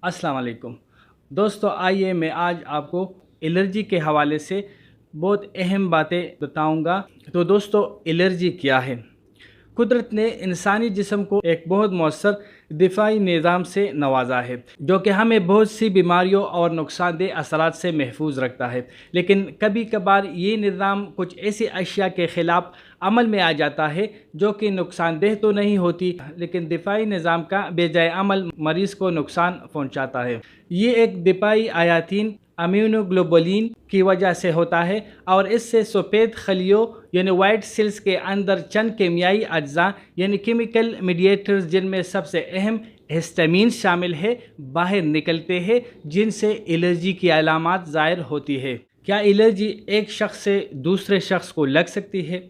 अस्सलाम वालेकुम। दोस्तों आइए मैं आज आपको एलर्जी के हवाले से बहुत अहम बातें बताऊंगा। तो दोस्तों एलर्जी क्या है? कुदरत ने इंसानी जिस्म को एक बहुत मौसर दिफाई निज़ाम से नवाजा है जो कि हमें बहुत सी बीमारियों और नुकसानदेह असरात से महफूज रखता है। लेकिन कभी कभार ये निज़ाम कुछ ऐसी अशिया के ख़िलाफ़ अमल में आ जाता है जो कि नुकसानदेह तो नहीं होती, लेकिन दिफाई निज़ाम का बेजाय अमल मरीज़ को नुकसान पहुँचाता है। ये एक दिफाई आयातीन इम्यूनोग्लोबुलिन की वजह से होता है और इससे सफ़ेद खलियों यानी वाइट सेल्स के अंदर चंद केमियाई अज्जा यानी केमिकल मीडिएटर्स, जिनमें सबसे अहम हिस्टामीन शामिल है, बाहर निकलते हैं, जिनसे एलर्जी की अलामत ज़ाहिर होती है। क्या एलर्जी एक शख्स से दूसरे शख्स को लग सकती है?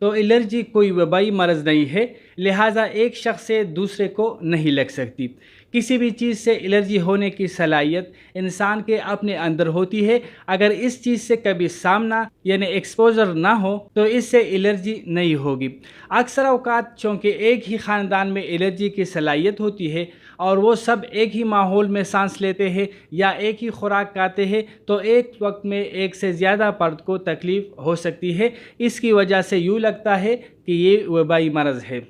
तो एलर्जी कोई वबाई मरज़ नहीं है, लिहाजा एक शख्स से दूसरे को नहीं लग सकती। किसी भी चीज़ से एलर्जी होने की सलाहियत इंसान के अपने अंदर होती है। अगर इस चीज़ से कभी सामना यानी एक्सपोजर ना हो तो इससे एलर्जी नहीं होगी। अक्सर औक़ात चूँकि एक ही ख़ानदान में एलर्जी की सलाहियत होती है और वो सब एक ही माहौल में सांस लेते हैं या एक ही खुराक खाते हैं, तो एक वक्त में एक से ज़्यादा फ़र्द को तकलीफ़ हो सकती है। इसकी वजह से यूँ लगता है कि ये वबाई मरज़ है।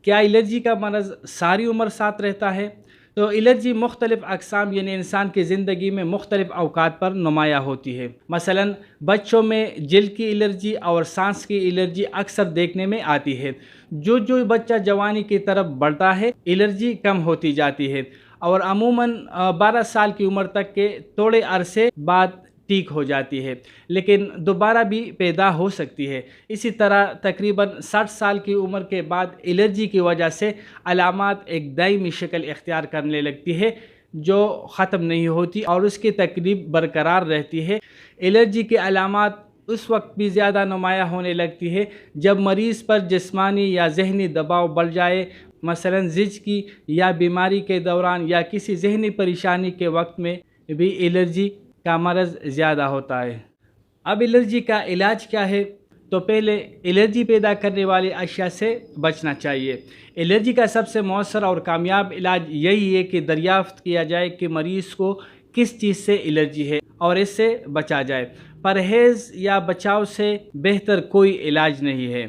क्या एलर्जी का मरज़ सारी उम्र साथ रहता है? तो एलर्जी मुख्तलिफ़ अक़साम यानी इंसान की ज़िंदगी में मुख्तलिफ़ अवकात पर नुमायाँ होती है। मसलन बच्चों में जिल्द की एलर्जी और सांस की एलर्जी अक्सर देखने में आती है। जो बच्चा जवानी की तरफ बढ़ता है एलर्जी कम होती जाती है और अमूमन 12 साल की उम्र तक के थोड़े अरसे बाद ठीक हो जाती है, लेकिन दोबारा भी पैदा हो सकती है। इसी तरह तकरीबन 60 साल की उम्र के बाद एलर्जी की वजह से अलामात एक दायमी शक्ल इख्तियार करने लगती है जो ख़त्म नहीं होती और उसकी तकलीफ बरकरार रहती है। एलर्जी की अलामात उस वक्त भी ज़्यादा नुमायाँ होने लगती है जब मरीज़ पर जिस्मानी या ज़हनी दबाव बढ़ जाए, मसलन ज़िज की या बीमारी के दौरान या किसी ज़हनी परेशानी के वक्त में भी एलर्जी का मरज़ ज़्यादा होता है। अब एलर्जी का इलाज क्या है? तो पहले एलर्जी पैदा करने वाली अशिया से बचना चाहिए। एलर्जी का सबसे मौसर और कामयाब इलाज यही है कि दरियाफ़्त किया जाए कि मरीज़ को किस चीज़ से एलर्जी है और इससे बचा जाए। परहेज़ या बचाव से बेहतर कोई इलाज नहीं है।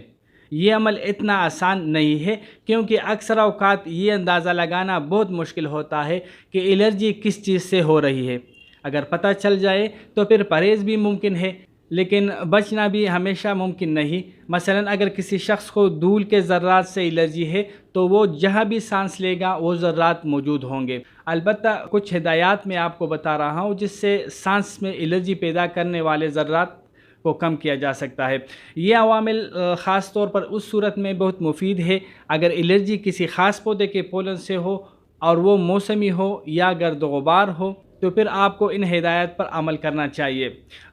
ये अमल इतना आसान नहीं है क्योंकि अक्सर औक़ात ये अंदाज़ा लगाना बहुत मुश्किल होता है कि एलर्जी किस चीज़ से हो रही है। अगर पता चल जाए तो फिर परहेज़ भी मुमकिन है, लेकिन बचना भी हमेशा मुमकिन नहीं। मसलन अगर किसी शख्स को धूल के ज़र्रात से एलर्जी है तो वो जहाँ भी सांस लेगा वो ज़र्रात मौजूद होंगे। अलबत्ता कुछ हिदायत मैं आपको बता रहा हूँ जिससे सांस में एलर्जी पैदा करने वाले ज़र्रात को कम किया जा सकता है। ये अवामिल ख़ास तौर पर उस सूरत में बहुत मुफीद है अगर एलर्जी किसी ख़ास पौधे के पोलन से हो और वो मौसमी हो या गर्द गुबार हो, तो फिर आपको इन हिदायत पर अमल करना चाहिए।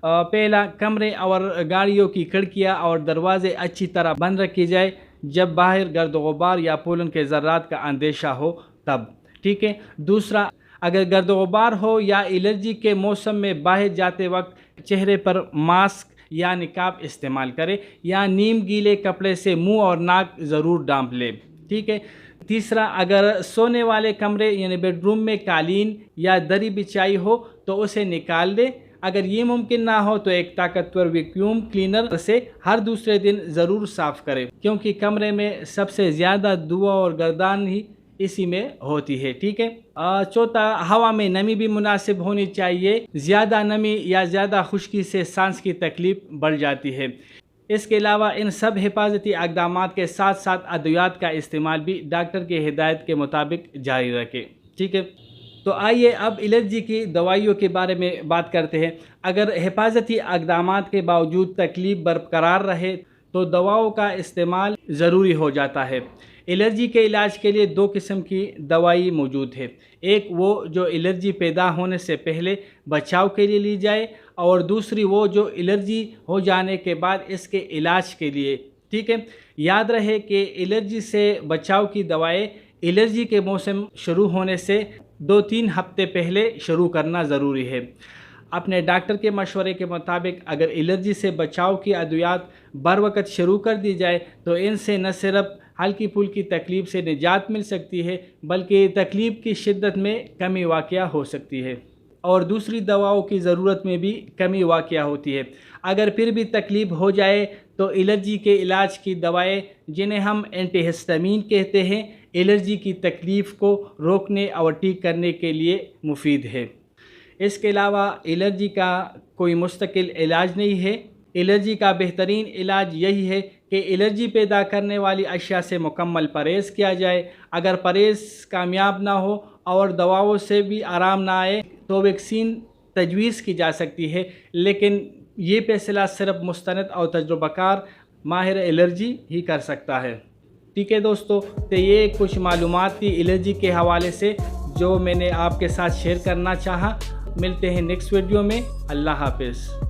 पहला, कमरे और गाड़ियों की खिड़कियां और दरवाज़े अच्छी तरह बंद रखी जाए जब बाहर गर्द गुबार या पोलन के ज़र्रात का अंदेशा हो तब, ठीक है। दूसरा, अगर गर्द गुबार हो या एलर्जी के मौसम में बाहर जाते वक्त चेहरे पर मास्क या निकाब इस्तेमाल करें या नीम गीले कपड़े से मुंह और नाक ज़रूर ढांप लें, ठीक है। तीसरा, अगर सोने वाले कमरे यानी बेडरूम में कालीन या दरी बिछाई हो तो उसे निकाल दें। अगर ये मुमकिन ना हो तो एक ताकतवर वैक्यूम क्लीनर से हर दूसरे दिन ज़रूर साफ़ करें क्योंकि कमरे में सबसे ज़्यादा धुआं और गर्दान ही इसी में होती है, ठीक है। चौथा, हवा में नमी भी मुनासिब होनी चाहिए। ज़्यादा नमी या ज़्यादा खुश्की से सांस की तकलीफ़ बढ़ जाती है। इसके अलावा इन सब हिफाजती इक़दामात के साथ साथ अद्वियात का इस्तेमाल भी डॉक्टर की हिदायत के मुताबिक जारी रखें, ठीक है। तो आइए अब एलर्जी की दवाइयों के बारे में बात करते हैं। अगर हिफाजती इक़दामात के बावजूद तकलीफ़ बरकरार रहे तो दवाओं का इस्तेमाल ज़रूरी हो जाता है। एलर्जी के इलाज के लिए दो किस्म की दवाई मौजूद है। एक वो जो एलर्जी पैदा होने से पहले बचाव के लिए ली जाए और दूसरी वो जो एलर्जी हो जाने के बाद इसके इलाज के लिए, ठीक है। याद रहे कि एलर्जी से बचाव की दवाएं एलर्जी के मौसम शुरू होने से 2-3 हफ्ते पहले शुरू करना ज़रूरी है। अपने डॉक्टर के मशवरे के मुताबिक अगर एलर्जी से बचाव की अद्वियात बर वक़्त शुरू कर दी जाए तो इनसे न सिर्फ ہلکی پھلکی تکلیف سے نجات مل سکتی ہے، بلکہ تکلیف کی شدت میں کمی واقع ہو سکتی ہے اور دوسری دواؤں کی ضرورت میں بھی کمی واقع ہوتی ہے۔ اگر پھر بھی تکلیف ہو جائے تو الرجی کے علاج کی دوائیں، جنہیں ہم اینٹی ہسٹامین کہتے ہیں، الرجی کی تکلیف کو روکنے اور ٹھیک کرنے کے لیے مفید ہے۔ اس کے علاوہ الرجی کا کوئی مستقل علاج نہیں ہے۔ الرجی کا بہترین علاج یہی ہے کہ الرجی پیدا کرنے والی اشیاء سے مکمل پرہیز کیا جائے۔ اگر پرہیز کامیاب نہ ہو اور دواؤں سے بھی آرام نہ آئے تو ویکسین تجویز کی جا سکتی ہے، لیکن یہ فیصلہ صرف مستند اور تجربہ کار ماہر الرجی ہی کر سکتا ہے۔ ٹھیک ہے دوستو، تو یہ کچھ معلومات تھی الرجی کے حوالے سے جو میں نے آپ کے ساتھ شیئر کرنا چاہا۔ ملتے ہیں نیکسٹ ویڈیو میں۔ اللہ حافظ۔